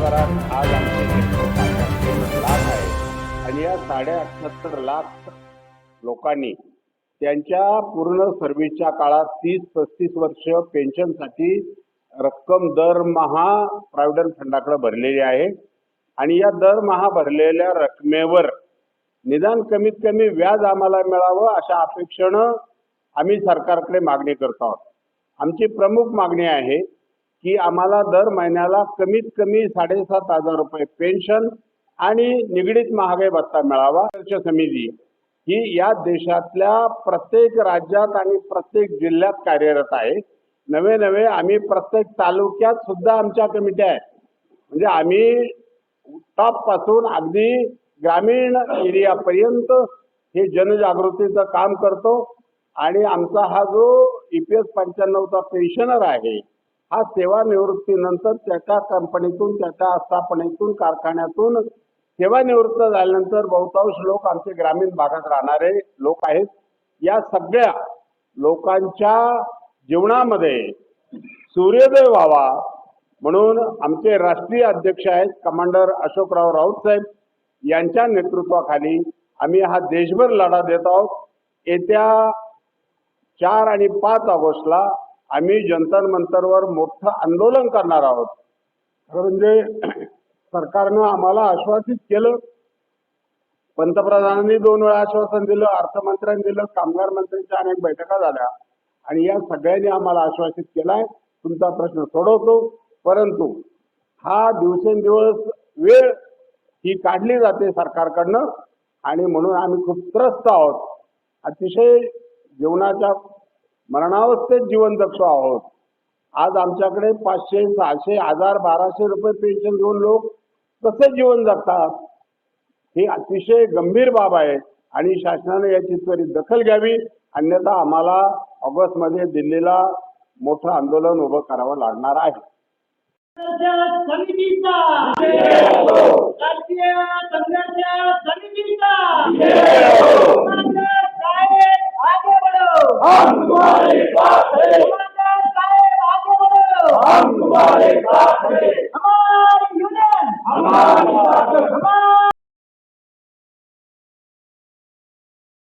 पगारात आज आमचे नेतृत्व 78 लाख आहे आणि या 78 लाख लोकांनी त्यांच्या पूर्ण सर्व्हिसच्या काळात 30-35 वर्ष पेन्शनसाठी रक्कम दरमहा प्रॉव्हिडंट फंडाकडे भरलेली आहे आणि या दरमहा भरलेल्या रकमेवर निदान कमीत कमी व्याज आम्हाला मिळावं अशा अपेक्षेनं आम्ही सरकारकडे मागणी करत आहोत। आमची प्रमुख मागणी आहे की आम्हाला दर महिन्याला कमीत कमी 7,500 रुपये पेन्शन आणि निगडीत महागाई भत्ता मिळावा। समिती ही या देशातल्या प्रत्येक राज्यात आणि प्रत्येक जिल्ह्यात कार्यरत आहे। नवे आम्ही प्रत्येक तालुक्यात सुद्धा आमच्या कमिट्या आहेत, म्हणजे आम्ही टॉप पासून अगदी ग्रामीण एरियापर्यंत हे जनजागृतीचं काम करतो आणि आमचा हा जो EPS 95चा पेन्शनर आहे हा सेवानिवृत्तीनंतर त्याच्या कंपनीतून त्याच्या आस्थापनेतून कारखान्यातून सेवानिवृत्त झाल्यानंतर बहुतांश लोक आमचे ग्रामीण भागात राहणारे लोक आहेत। या सगळ्या लोकांच्या जीवनामध्ये सूर्योदय व्हावा म्हणून आमचे राष्ट्रीय अध्यक्ष आहेत कमांडर अशोकराव राऊत साहेब यांच्या नेतृत्वाखाली आम्ही हा देशभर लढा देत आहोत। येत्या 4 आणि 5 ऑगस्टला आम्ही जंतर मंतरवर मोठं आंदोलन करणार आहोत। म्हणजे सरकारनं आम्हाला आश्वासित केलं, पंतप्रधानांनी 2 वेळा आश्वासन दिलं, अर्थमंत्र्यांनी दिलं, कामगार मंत्र्यांच्या अनेक बैठका झाल्या आणि या सगळ्यांनी आम्हाला आश्वासित केलाय तुमचा प्रश्न सोडवतो, परंतु हा दिवसेंदिवस वेळ ही काढली जाते सरकारकडनं आणि म्हणून आम्ही खूप त्रस्त आहोत। अतिशय जीवनाच्या मरणावस्थेत जीवन जगतो आहोत। आज आमच्याकडे 500, 600, 1000, 1200 रुपये पेन्शन घेऊन लोक कसे जीवन जगतात ही अतिशय गंभीर बाब आहे आणि शासनाने याची त्वरित दखल घ्यावी, अन्यथा आम्हाला ऑगस्टमध्ये दिल्लीला मोठं आंदोलन उभं करावं लागणार आहे। समितीचा राष्ट्रीय संघर्ष समितीचा आगे बढ़ो, हम तुम्हारे साथ हैं, आगे बढ़ो, हम तुम्हारे साथ हैं, हमारी यूनियन, हमारी ताकत, हमारी